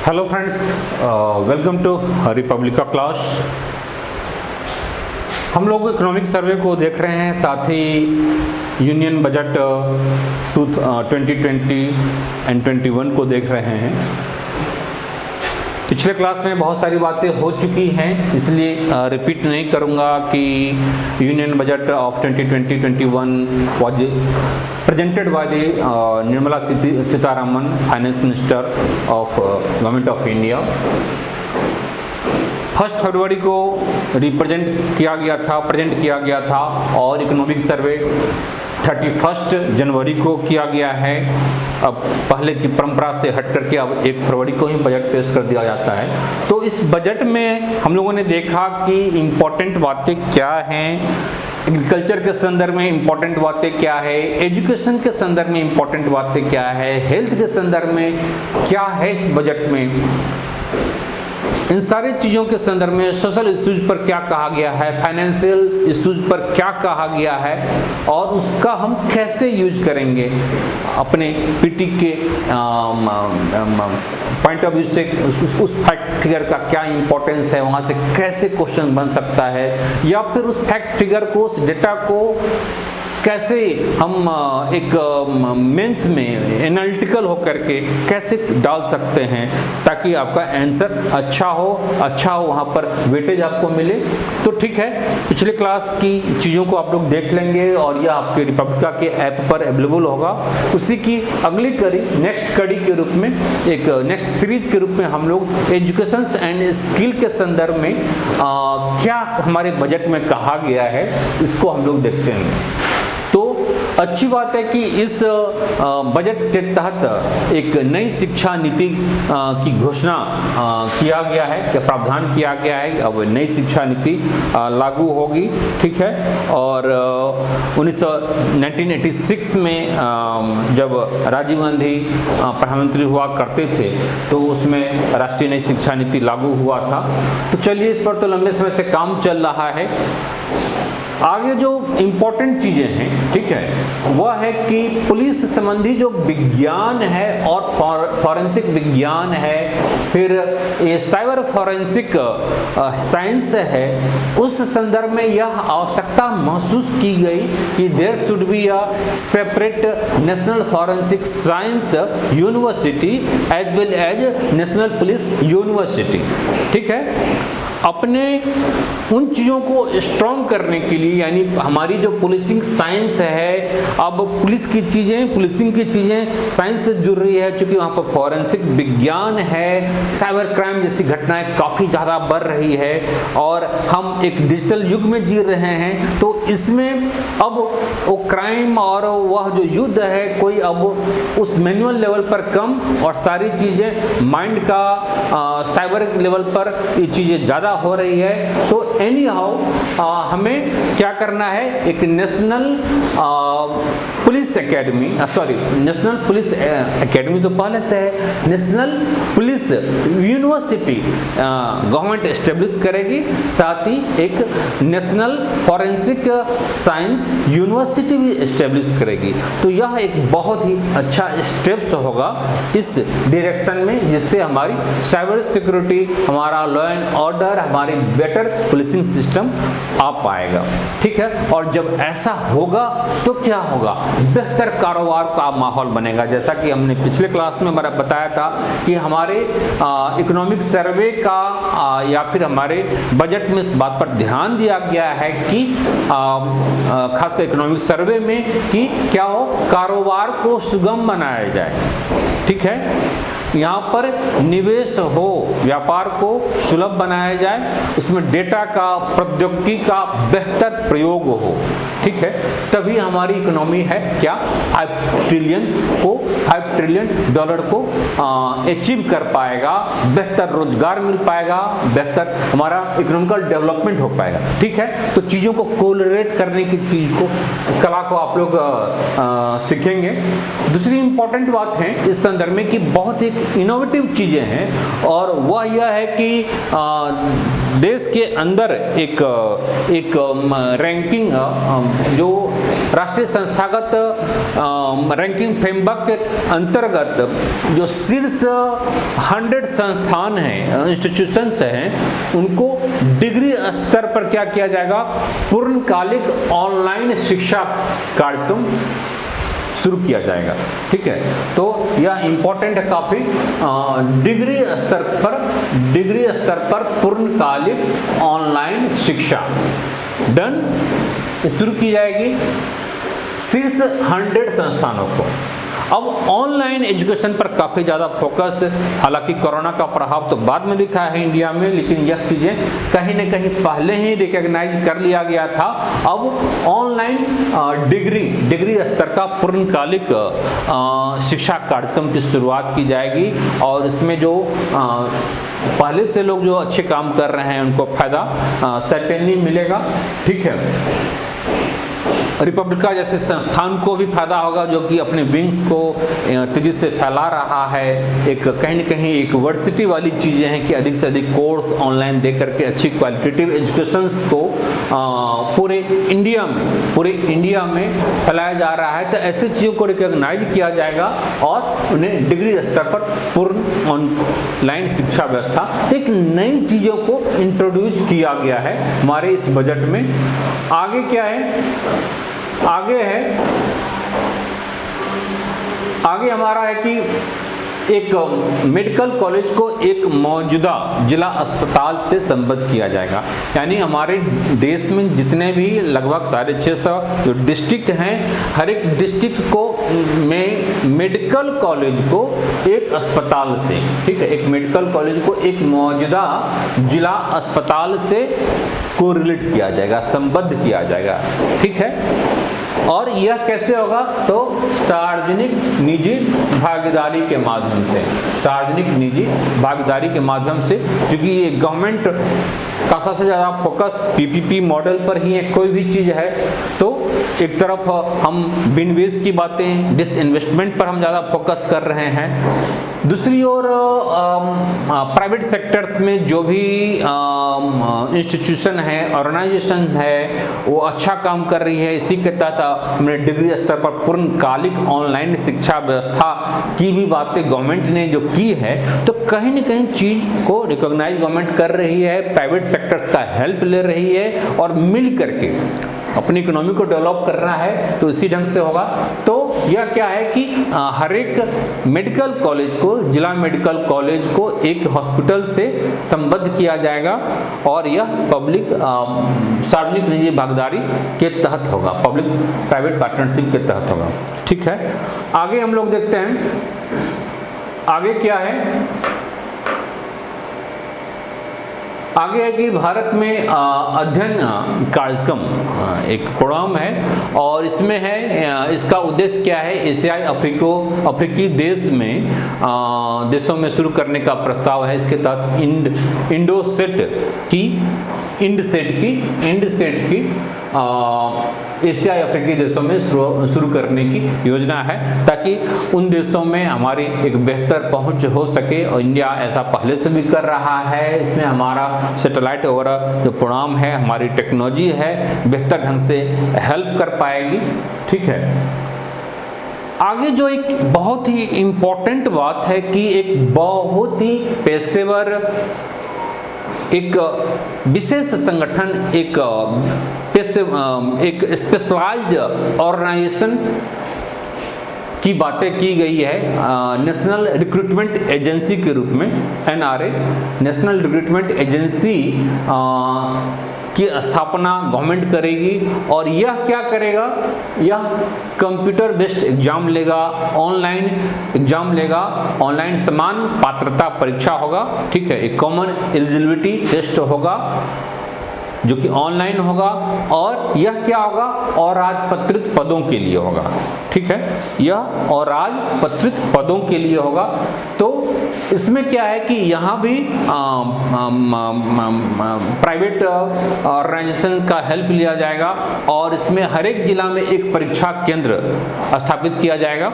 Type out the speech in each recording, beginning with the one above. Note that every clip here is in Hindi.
Hello friends, welcome to Republica class. हम लोग इकोनॉमिक सर्वे को देख रहे हैं, साथ ही यूनियन बजट 2020 एंड 21 को देख रहे हैं। पिछले क्लास में बहुत सारी बातें हो चुकी हैं, इसलिए रिपीट नहीं करूंगा कि union budget of 2020-21 was presented by the Nirmala Sitharaman, finance minister of government of India. 1 फरवरी को प्रेजेंट किया गया था और इकोनॉमिक सर्वे 31 जनवरी को किया गया है। अब पहले की परंपरा से हट करके अब 1 फरवरी को ही बजट पेश कर दिया जाता है। तो इस बजट में हम लोगों ने देखा कि इम्पोर्टेंट बातें क्या हैं, एग्रीकल्चर के संदर्भ में इम्पोर्टेंट बातें क्या है, एजुकेशन के संदर्भ में इम्पोर्टेंट बातें क्या है, हेल्थ के संदर्भ में क्या है इस बजट में, इन सारी चीज़ों के संदर्भ में सोशल इश्यूज पर क्या कहा गया है, फाइनेंशियल इश्यूज पर क्या कहा गया है और उसका हम कैसे यूज करेंगे अपने पीटी के पॉइंट ऑफ व्यू से, उस फैक्ट फिगर का क्या इंपॉर्टेंस है, वहाँ से कैसे क्वेश्चन बन सकता है, या फिर उस फैक्ट फिगर को, उस डेटा को कैसे हम एक मेंस में एनालिटिकल होकर के कैसे डाल सकते हैं ताकि आपका आंसर अच्छा हो, वहाँ पर वेटेज आपको मिले। तो ठीक है, पिछले क्लास की चीज़ों को आप लोग देख लेंगे और यह आपके रिपब्लिका के ऐप पर अवेलेबल होगा। उसी की अगली कड़ी, नेक्स्ट कड़ी के रूप में, एक नेक्स्ट सीरीज के रूप में हम लोग एजुकेशन एंड स्किल के संदर्भ में क्या हमारे बजट में कहा गया है, इसको हम लोग देखते हैं। तो अच्छी बात है कि इस बजट के तहत एक नई शिक्षा नीति की घोषणा किया गया है, क्या प्रावधान किया गया है। अब नई शिक्षा नीति लागू होगी, ठीक है। और 1986 में जब राजीव गांधी प्रधानमंत्री हुआ करते थे तो उसमें राष्ट्रीय नई शिक्षा नीति लागू हुआ था। तो चलिए, इस पर तो लंबे समय से काम चल रहा है। आगे जो इम्पोर्टेंट चीज़ें हैं, ठीक है, वह है कि पुलिस संबंधी जो विज्ञान है और फॉरेंसिक विज्ञान है, फिर ये साइबर फॉरेंसिक साइंस है, उस संदर्भ में यह आवश्यकता महसूस की गई कि there should be a separate national forensic science university as well as national police university, ठीक है। अपने उन चीज़ों को स्ट्रॉन्ग करने के लिए, यानी हमारी जो पुलिसिंग साइंस है, अब पुलिसिंग की चीज़ें साइंस से जुड़ रही है, क्योंकि वहाँ पर फॉरेंसिक विज्ञान है, साइबर क्राइम जैसी घटनाएं काफ़ी ज़्यादा बढ़ रही है और हम एक डिजिटल युग में जी रहे हैं। तो इसमें अब वो क्राइम और वह जो युद्ध है, कोई अब उस मैनुअल लेवल पर कम और सारी चीज़ें माइंड का साइबर लेवल पर ये चीज़ें ज़्यादा हो रही है। तो एनी हाउ हमें क्या करना है, एक national police academy, national police academy तो पहले से है, national police university government establish करेगी, साथ ही एक नेशनल फॉरेंसिक साइंस यूनिवर्सिटी भी एस्टेब्लिश करेगी। तो यह एक बहुत ही अच्छा स्टेप्स होगा इस डायरेक्शन में, जिससे हमारी साइबर सिक्योरिटी, हमारा लॉ एंड ऑर्डर, हमारी बेटर पुलिसिंग सिस्टम आ पाएगा, ठीक है। और जब ऐसा होगा तो क्या होगा, बेहतर कारोबार का माहौल बनेगा। जैसा कि हमने पिछले क्लास में हमारा बताया था कि हमारे इकोनॉमिक सर्वे का या फिर हमारे बजट में इस बात पर ध्यान दिया गया है कि खासकर इकोनॉमिक सर्वे में कि क्या हो, कारोबार को सुगम बनाया जाए, ठीक है। यहाँ पर निवेश हो, व्यापार को सुलभ बनाया जाए, उसमें डेटा का, प्रौद्योगिकी का बेहतर प्रयोग हो, ठीक है। तभी हमारी इकोनॉमी है क्या, $5 ट्रिलियन को अचीव कर पाएगा, बेहतर रोजगार मिल पाएगा, बेहतर हमारा इकोनॉमिकल डेवलपमेंट हो पाएगा, ठीक है। तो चीज़ों को कोलरेट करने की कला को आप लोग सीखेंगे। दूसरी इंपॉर्टेंट बात है इस संदर्भ में कि बहुत ही इनोवेटिव चीज़ें हैं, और वह यह है कि देश के अंदर एक रैंकिंग जो राष्ट्रीय संस्थागत रैंकिंग फ्रेमवर्क के अंतर्गत जो शीर्ष 100 संस्थान हैं, इंस्टीट्यूशंस हैं, उनको डिग्री स्तर पर क्या किया जाएगा, पूर्णकालिक ऑनलाइन शिक्षा कार्यक्रम शुरू किया जाएगा। ठीक है, तो यह इंपॉर्टेंट है काफी। डिग्री स्तर पर पूर्णकालिक ऑनलाइन शिक्षा डन शुरू की जाएगी शीर्ष 100 संस्थानों को। अब ऑनलाइन एजुकेशन पर काफ़ी ज़्यादा फोकस, हालांकि कोरोना का प्रभाव तो बाद में दिखा है इंडिया में, लेकिन यह चीज़ें कहीं न कहीं पहले ही रिकॉग्नाइज कर लिया गया था। अब ऑनलाइन डिग्री स्तर का पूर्णकालिक शिक्षा कार्यक्रम की शुरुआत की जाएगी और इसमें जो पहले से लोग जो अच्छे काम कर रहे हैं उनको फायदा सर्टेनली मिलेगा। ठीक है, रिपब्लिका जैसे संस्थान को भी फायदा होगा जो कि अपने विंग्स को तेजी से फैला रहा है। एक कहीं न कहीं एक वर्सिटी वाली चीज़ें हैं कि अधिक से अधिक कोर्स ऑनलाइन दे करके अच्छी क्वालिटेटिव एजुकेशंस को पूरे इंडिया में फैलाया जा रहा है। तो ऐसी चीज़ों को रिकॉग्नाइज किया जाएगा और उन्हें डिग्री स्तर पर पूर्ण ऑनलाइन शिक्षा व्यवस्था, तो एक नई चीज़ों को इंट्रोड्यूस किया गया है हमारे इस बजट में। आगे क्या है, आगे हमारा है कि एक मेडिकल कॉलेज को एक मौजूदा जिला अस्पताल से संबद्ध किया जाएगा। यानी हमारे देश में जितने भी लगभग 650 जो डिस्ट्रिक्ट हैं, हर एक डिस्ट्रिक्ट को में मेडिकल कॉलेज को एक अस्पताल से, ठीक है, एक मेडिकल कॉलेज को एक मौजूदा जिला अस्पताल से कोरिलेट किया जाएगा, संबद्ध किया जाएगा। ठीक है, और यह कैसे होगा, तो सार्वजनिक निजी भागीदारी के माध्यम से, क्योंकि ये गवर्नमेंट का सबसे ज़्यादा फोकस पीपीपी मॉडल पर ही है। कोई भी चीज़ है तो एक तरफ हम विनिवेश की बातें, डिसइन्वेस्टमेंट पर हम ज़्यादा फोकस कर रहे हैं, दूसरी ओर प्राइवेट सेक्टर्स में जो भी इंस्टीट्यूशन है, ऑर्गेनाइजेशन है, वो अच्छा काम कर रही है। इसी के तहत हमने डिग्री स्तर पर पूर्णकालिक ऑनलाइन शिक्षा व्यवस्था की भी बातें गवर्नमेंट ने जो की है, तो कहीं न कहीं चीज़ को रिकॉग्नाइज गवर्नमेंट कर रही है, प्राइवेट सेक्टर्स का हेल्प ले रही है और मिल करके अपनी इकोनॉमी को डेवलप करना है, तो इसी ढंग से होगा। तो यह क्या है कि हर एक मेडिकल कॉलेज को, जिला मेडिकल कॉलेज को एक हॉस्पिटल से संबद्ध किया जाएगा और यह पब्लिक सार्वजनिक निजी भागीदारी के तहत होगा, पब्लिक प्राइवेट पार्टनरशिप के तहत होगा। ठीक है, आगे हम लोग देखते हैं आगे क्या है। आगे है कि भारत में अध्ययन कार्यक्रम एक प्रोग्राम है और इसमें है, इसका उद्देश्य क्या है, एशियाई अफ्रीकी देशों में शुरू करने का प्रस्ताव है। इसके तहत इंडसेट की एशियाई अफ्रीकी देशों में शुरू करने की योजना है, ताकि उन देशों में हमारी एक बेहतर पहुंच हो सके। और इंडिया ऐसा पहले से भी कर रहा है। इसमें हमारा सैटेलाइट वगैरह जो प्रोग्राम है, हमारी टेक्नोलॉजी है, बेहतर ढंग से हेल्प कर पाएगी। ठीक है, आगे जो एक बहुत ही इम्पोर्टेंट बात है कि एक बहुत ही पेशेवर, एक विशेष संगठन, एक स्पेशलाइज्ड ऑर्गेनाइजेशन की बातें की गई है नेशनल रिक्रूटमेंट एजेंसी के रूप में, NRA, नेशनल रिक्रूटमेंट एजेंसी की स्थापना गवर्नमेंट करेगी। और यह क्या करेगा, यह कंप्यूटर बेस्ड एग्जाम लेगा, ऑनलाइन एग्जाम लेगा, ऑनलाइन समान पात्रता परीक्षा होगा। ठीक है, एक कॉमन एलिजिबिलिटी टेस्ट होगा जो कि ऑनलाइन होगा और यह क्या होगा, और राजपत्रित पदों के लिए होगा। ठीक है, यह और राजपत्रित पदों के लिए होगा। तो इसमें क्या है कि यहाँ भी प्राइवेट ऑर्गेनाइजेशन का हेल्प लिया जाएगा और इसमें हर एक जिला में एक परीक्षा केंद्र स्थापित किया जाएगा।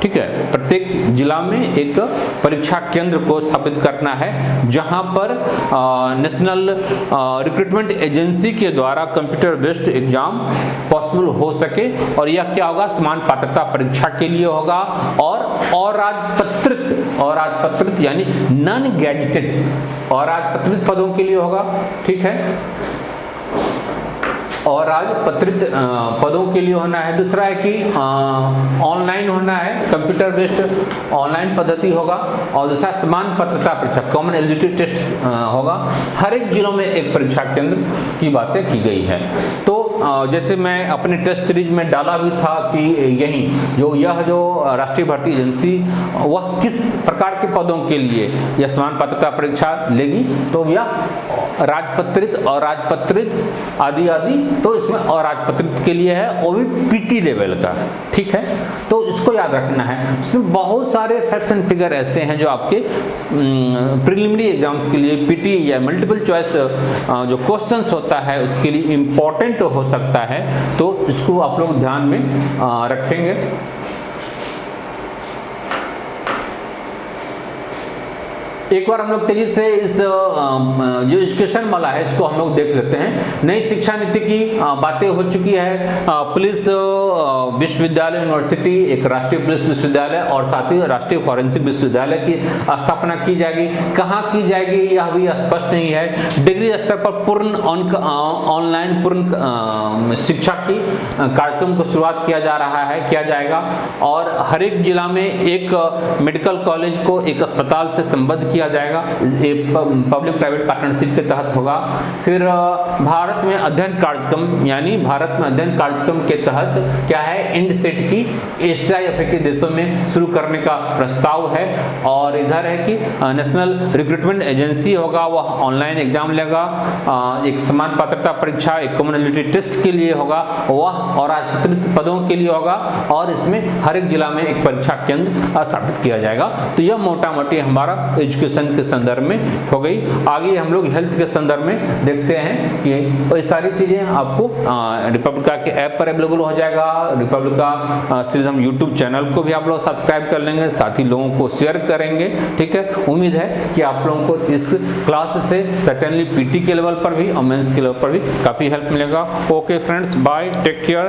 ठीक है, प्रत्येक जिला में एक परीक्षा केंद्र को स्थापित करना है जहां पर नेशनल रिक्रूटमेंट एजेंसी के द्वारा कंप्यूटर बेस्ड एग्जाम पॉसिबल हो सके। और यह क्या होगा, समान पात्रता परीक्षा के लिए होगा और राजपत्रित यानी नॉन गैजेटेड और राजपत्रित पदों के लिए होगा। ठीक है, और राजपत्रित पदों के लिए होना है। दूसरा है कि ऑनलाइन होना है, कंप्यूटर बेस्ड ऑनलाइन पद्धति होगा। और दूसरा समान पात्रता परीक्षा, कॉमन एलिजिबिलिटी टेस्ट होगा। हर एक जिलों में एक परीक्षा केंद्र की बातें की गई है। तो जैसे मैं अपने टेस्ट सीरीज में डाला भी था कि यह जो राष्ट्रीय भर्ती एजेंसी वह किस प्रकार के पदों के लिए यह समान पात्रता परीक्षा लेगी, तो यह राजपत्रित और राजपत्रित आदि तो इसमें और राजपत्रित के लिए है, वो भी पीटी लेवल का। ठीक है, तो इसको याद रखना है। इसमें बहुत सारे फैक्ट्स एंड फिगर ऐसे हैं जो आपके प्रिलिमिनरी एग्जाम्स के लिए पीटी या मल्टीपल चॉइस जो क्वेश्चंस होता है उसके लिए इम्पोर्टेंट हो सकता है, तो इसको आप लोग ध्यान में रखेंगे। एक बार हम लोग तेजी से इस जो एजुकेशन वाला है इसको हम लोग देख लेते हैं। नई शिक्षा नीति की बातें हो चुकी है। पुलिस विश्वविद्यालय यूनिवर्सिटी, एक राष्ट्रीय पुलिस विश्वविद्यालय और साथ ही राष्ट्रीय फॉरेंसिक विश्वविद्यालय की स्थापना की जाएगी। कहाँ की जाएगी यह भी स्पष्ट नहीं है। डिग्री स्तर पर पूर्ण ऑनलाइन पूर्ण शिक्षा की कार्यक्रम को शुरुआत किया जाएगा और हर एक जिला में एक मेडिकल कॉलेज को एक अस्पताल से संबद्ध किया जाएगा। ये पब्लिक प्राइवेट पार्टनरशिप के तहत होगा। फिर भारत में अध्ययन कार्यक्रम, यानी भारत में अध्ययन कार्यक्रम के तहत क्या है, इंड सेट की एशियाई अफ्रीकी देशों में शुरू करने का प्रस्ताव है। और इधर है कि नेशनल रिक्रूटमेंट एजेंसी होगा, वह ऑनलाइन एग्जाम लेगा। एक समान पात्रता परीक्षा, एक कॉमन एलिजिबिलिटी टेस्ट के लिए होगा, वह और राजपत्रित पदों के लिए होगा। और इसमें हर एक जिला में एक परीक्षा केंद्र स्थापित किया जाएगा। तो यह मोटा मोटी हमारा एजुकेशन के संदर्भ में हो गई। आगे हम लोग हेल्थ के संदर्भ में देखते हैं कि ये सारी चीजें आपको रिपब्लिका के ऐप पर अवेलेबल हो जाएगा। रिपब्लिका सीरीज हम यूट्यूब चैनल को भी आप लोग सब्सक्राइब कर लेंगे, साथ ही लोगों को शेयर करेंगे। ठीक है, उम्मीद है कि आप लोगों को इस क्लास से सर्टेनली पीटी के लेवल पर भी और मेंस के लेवल पर भी काफी हेल्प मिलेगा। Okay friends, bye, take care.